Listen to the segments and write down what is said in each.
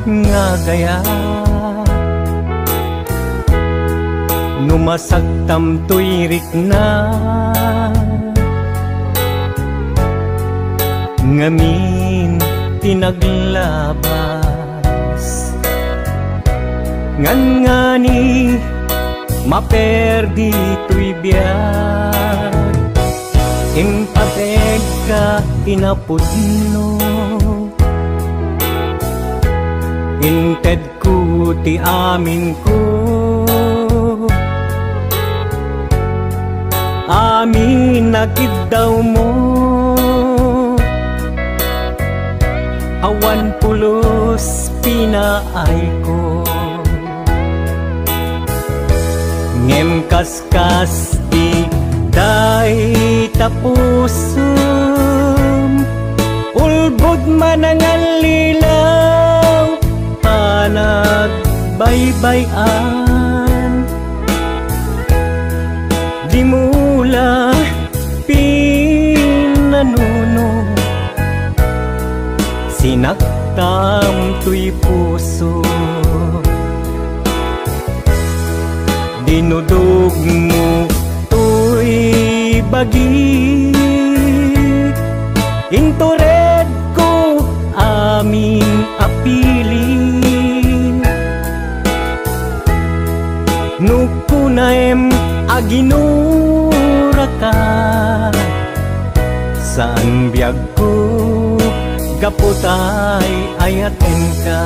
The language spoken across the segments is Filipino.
nga gaya. Numasagtam tuyrik na ngamin tinaglabas. Ngan nga ni maperdi tuy biyag, impateg ka inapudno. Inted ko ti amin ko, amin nakiddaw mo. Awan pulos pinaay ko, ngem kaskas di day tapusum. Ulbod manangalilaw panagbaybayan, di mula pinanuno. Sinaktam tuy puso, dinudog mo tuy bagi. Intured ko amin apili, nukunaem aginura ka. Saan biyag ko kaputay ayaten ka.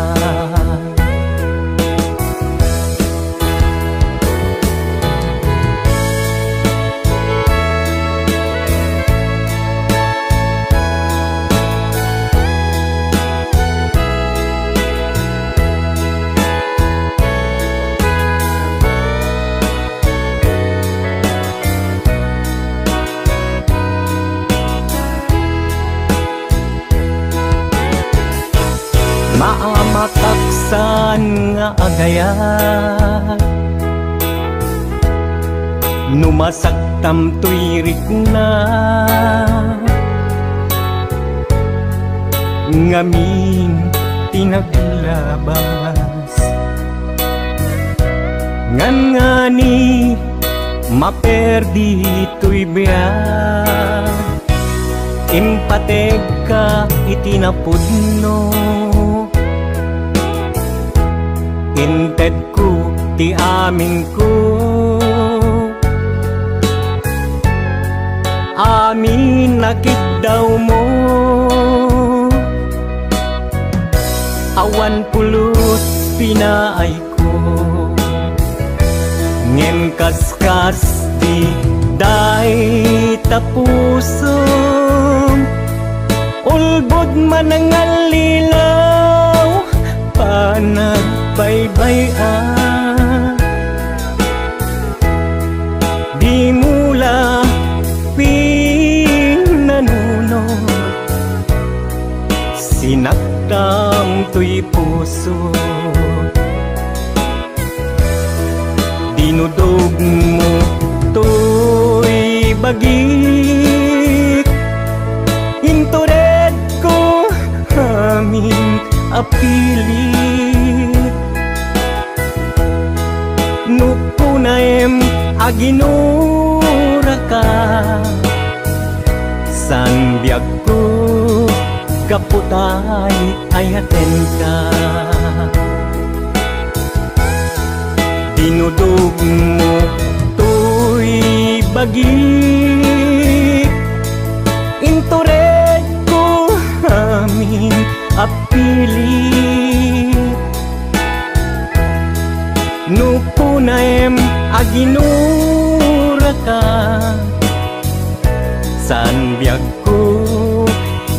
Maamataksan nga agaya, numasaktam tuyrik na ngamin tinaglabas. Ngan nga ni maperdi tuy biyag, impateg ka itinapudno. Inted ko ti amin ko, amin nakiddaw mo. Awan pulos pinaay ko, ngem kaskas di day tapusum. Ulbod manangalilaw panagbaybayan, di mula pinanuno. Sinaktam tuy puso, dinudog mo tuy bagik. Intured ko amin apilit, nukunaem aginura ka. San biyag ko kaputay ayaten ka. Dinudog mo tuy bagik. Intured ko amin apili, nukunaem aginura ka. Saan biyag ko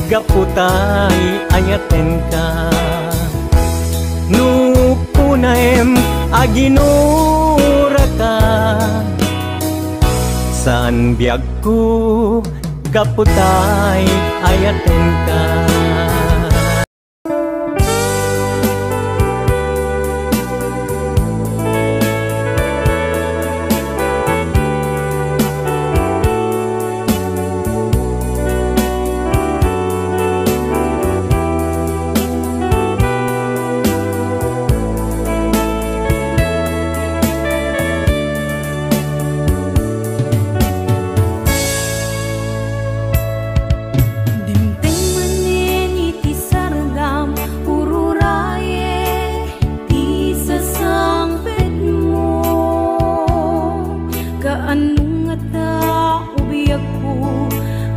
gaputay ayaten ka. Nukunaem aginura ka. Saan biyag ko gaputay ayaten ka.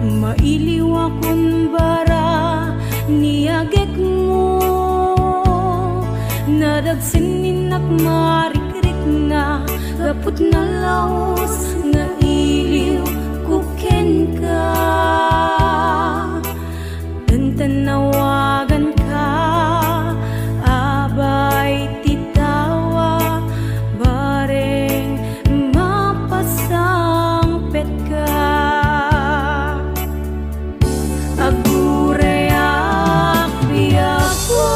mailiw akong bara niyagek mo, nadagsininnak marikrik na gaput na laos nga iliw kuken ka. Tanawagan ka, abay titawa, bareng mapasangpet ka. Agurayak biyak ko,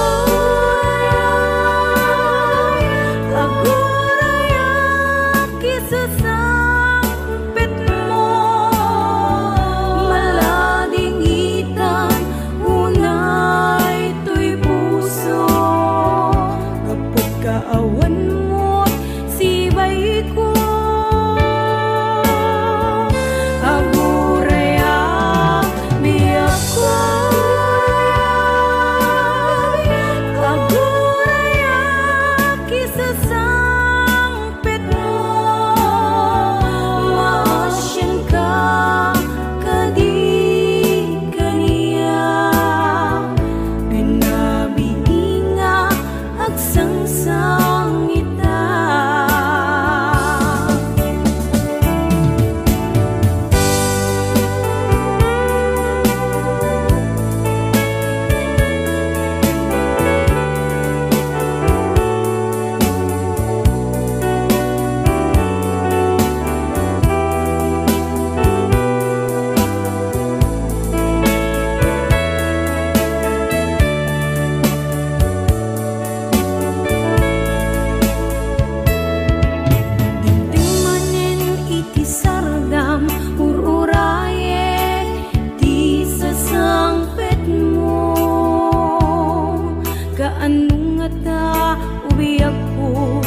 agurayak isasangpet mo, malading itan awan mo sibay ko. Aguraya biyak ko, aguraya kisasangpet mo, maasyan ka kadi kaniya, binabiinga agsangsang ita. Kaanong ata ubiyak ko,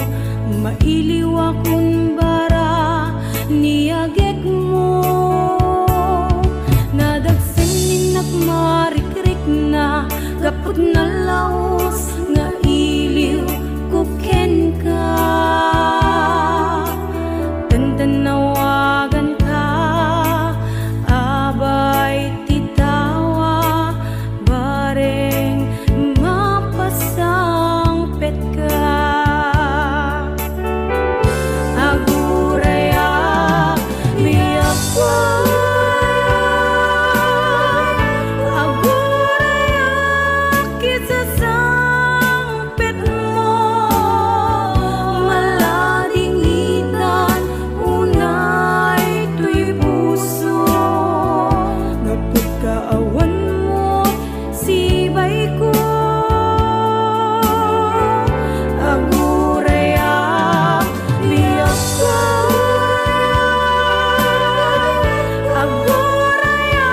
mailiw akong bara niyagek mo, nadagsininnak marikrik na gaput na laos nga iliw kuken ka. Tanawagan ka, abay titawa, bareng mapasangpet ka. Aguraya biyak ko, aguraya kisasangpet mo, malading itan unay tuy puso, gaput kaawan mo sibay ko. Aguraya biyak ko, aguraya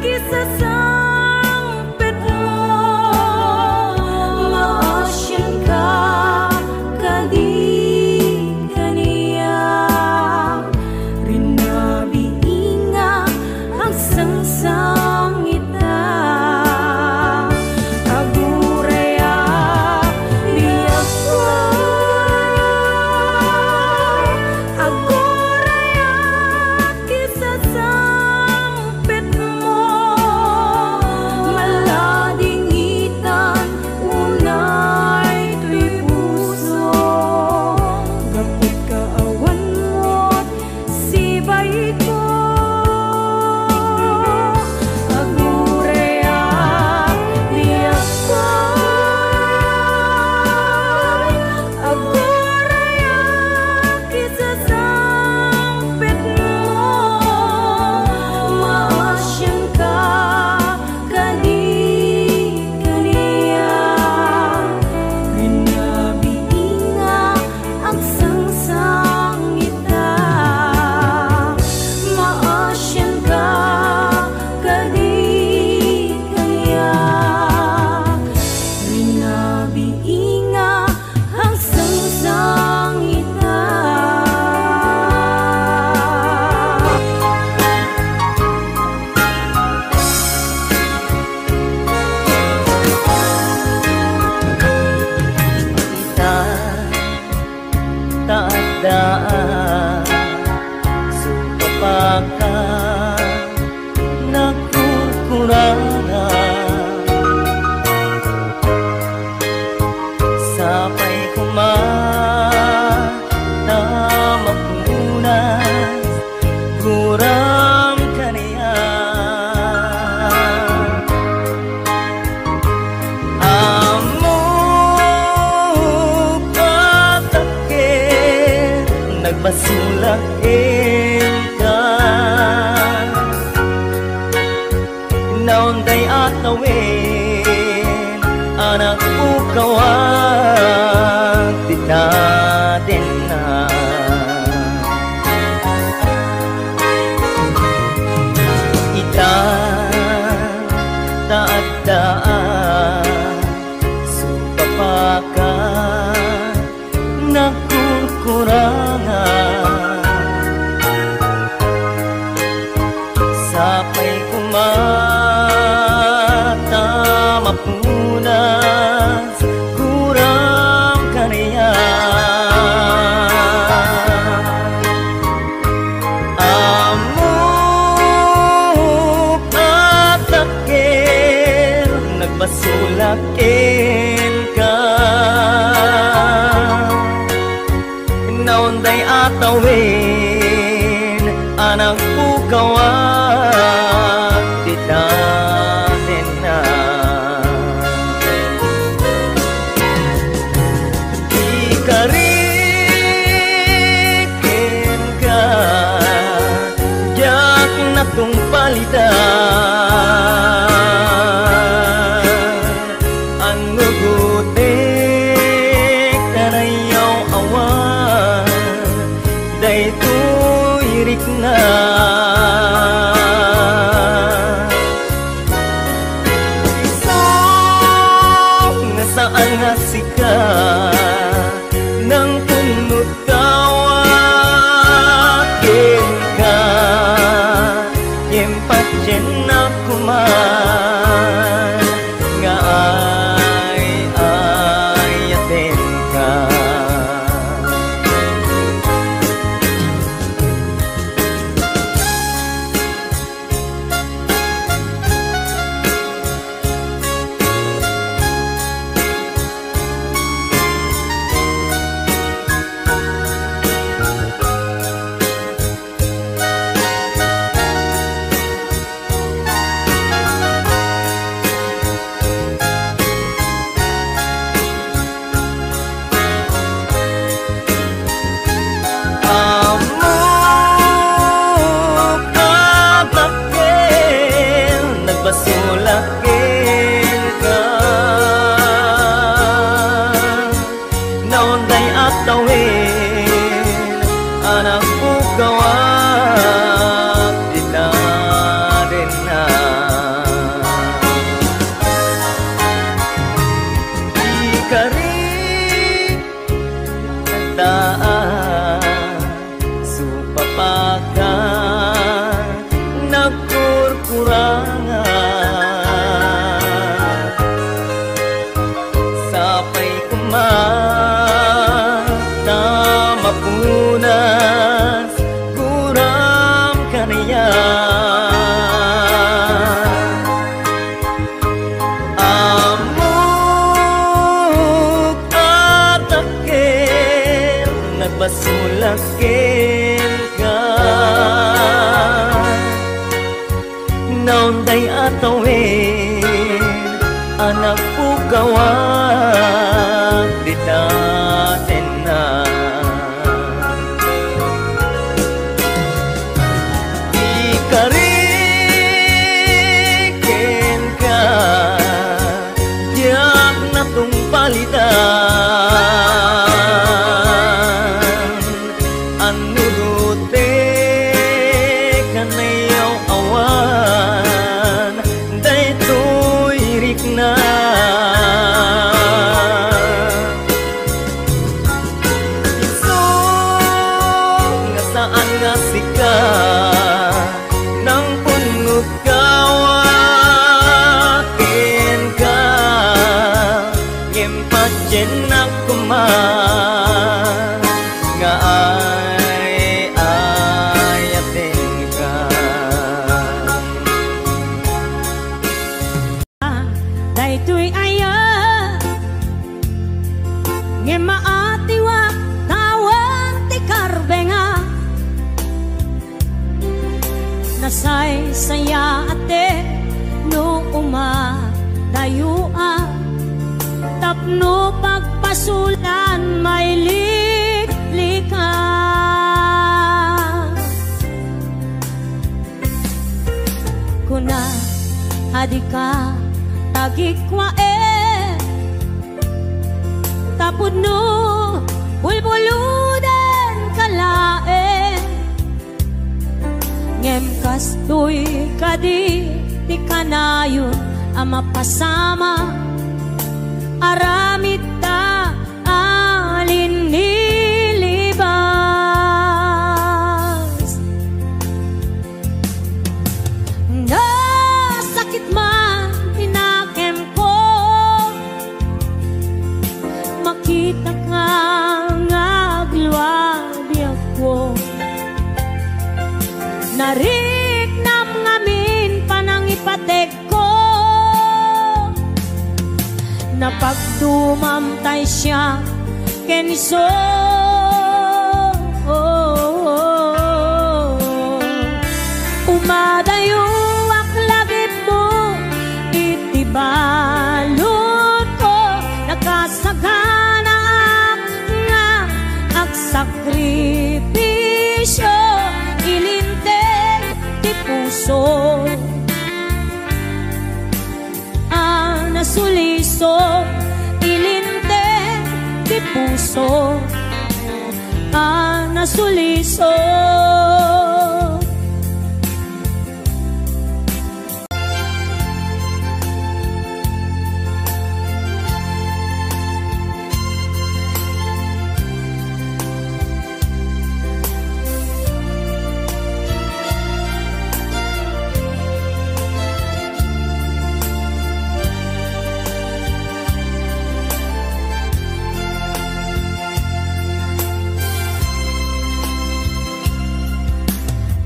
kisasangpet mo, maasyan ka kadi kaniya, rinabiinga agsangsang ita. Aguraya biyak ko, aguraya kisasangpet mo, malading itan unay tuy puso, gaput kaawan mo sibay ko. Aguraya biyak ko, aguraya kisasangpet mo, maasyan ka kadi kaniya, rinabiinga agsangsang ita. Maasyan ka kadi kaniya, rinabiinga agsangsang ita. Taadaan sukapaka sapay kumata mapunas kurang kanaya amok atakel nagbasulakin ka naunday atawin anak pukawan di natin na ikarikin ka yak na tong palitan ang nugutik karayaw awan daytoy irik na saan nga sika nang punot tawakin ka yempatyen na kuman nga ay atin ka basulakin ka naunday atawin anak pukawan di natin na ikarik tandaan supapakan nagkurkurangan sapay kumata mapunas kurang kanaya amok atakel nagbasulakin ka naunday atawin anak pukawan di natin na ikarikin ka yak na tong palitan ang nuruti kanayaw awan daytoy irik na saan nga sika nang punot kawakin ka ngempatyen na kuman nga ay atin ka daytoy aya nge maatiwa tawan ti karbenga nasay saya ate no umadayua tapno pagpasulan may liklika kuna adika tagikwa tapod no bulbuludan kalae ngem kastoy kadi ti kanayon ama pasama aramid ta alin nilibas napagdumamtay siya keniso. Umadayo ak lagip mo, itibalot ko, nakasagana nga ak sakripisyo, ilinteg ti puso. Nasuliso, ilinteg ti puso. Nasuliso.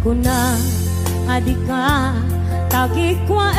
Kuna adika tagi kwa